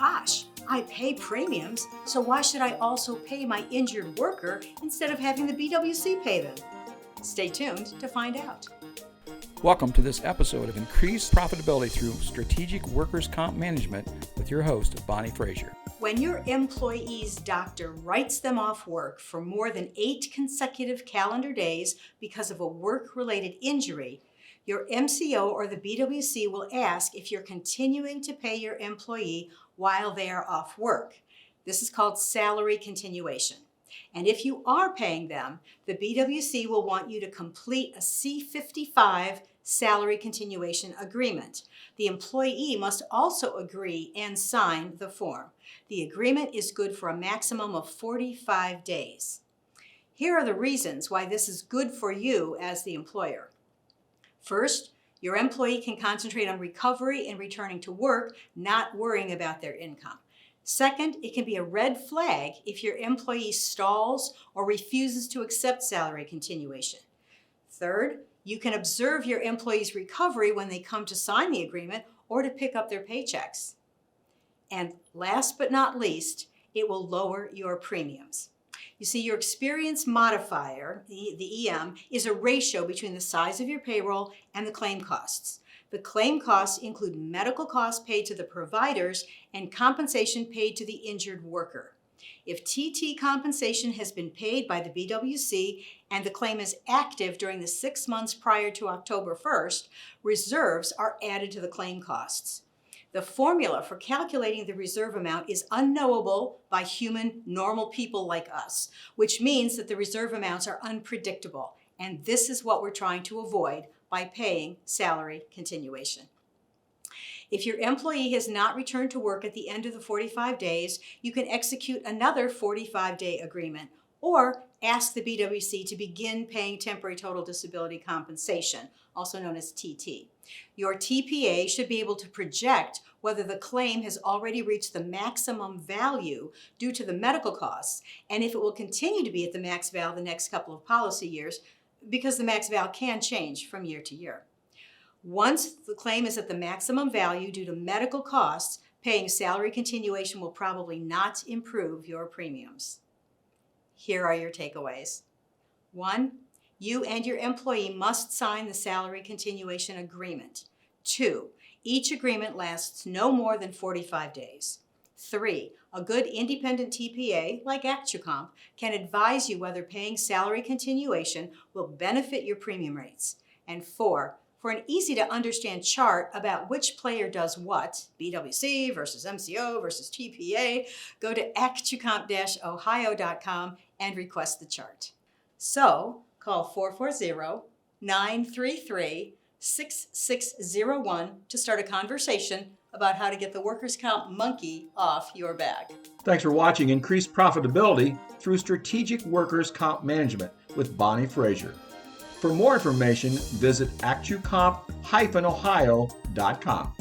gosh, I pay premiums, so why should I also pay my injured worker instead of having the BWC pay them? Stay tuned to find out. Welcome to this episode of Increased Profitability Through Strategic Workers' Comp Management with your host, Bonnie Fraser. When your employee's doctor writes them off work for more than 8 consecutive calendar days because of a work-related injury, your MCO or the BWC will ask if you're continuing to pay your employee while they are off work. This is called salary continuation. And if you are paying them, the BWC will want you to complete a C-55 salary continuation agreement. The employee must also agree and sign the form. The agreement is good for a maximum of 45 days. Here are the reasons why this is good for you as the employer. First, your employee can concentrate on recovery and returning to work, not worrying about their income. Second, it can be a red flag if your employee stalls or refuses to accept salary continuation. Third, you can observe your employee's recovery when they come to sign the agreement or to pick up their paychecks. And last but not least, it will lower your premiums. You see, your experience modifier, the EM, is a ratio between the size of your payroll and the claim costs. The claim costs include medical costs paid to the providers and compensation paid to the injured worker. If TT compensation has been paid by the BWC and the claim is active during the 6 months prior to October 1st, reserves are added to the claim costs. The formula for calculating the reserve amount is unknowable by human, normal people like us, which means that the reserve amounts are unpredictable, and this is what we're trying to avoid by paying salary continuation. If your employee has not returned to work at the end of the 45 days, you can execute another 45-day agreement or ask the BWC to begin paying temporary total disability compensation, also known as TT. Your TPA should be able to project whether the claim has already reached the maximum value due to the medical costs, and if it will continue to be at the max val the next couple of policy years, because the max val can change from year to year. Once the claim is at the maximum value due to medical costs, paying salary continuation will probably not improve your premiums. Here are your takeaways. 1, you and your employee must sign the salary continuation agreement. 2, each agreement lasts no more than 45 days. 3, a good independent TPA, like ActuComp, can advise you whether paying salary continuation will benefit your premium rates. And 4, for an easy-to-understand chart about which player does what, BWC versus MCO versus TPA, go to ActuComp-Ohio.com and request the chart. So, call 440-933-6601 to start a conversation about how to get the workers' comp monkey off your back. Thanks for watching Increased Profitability Through Strategic Workers' Comp Management with Bonnie Fraser. For more information, visit ActuComp-Ohio.com.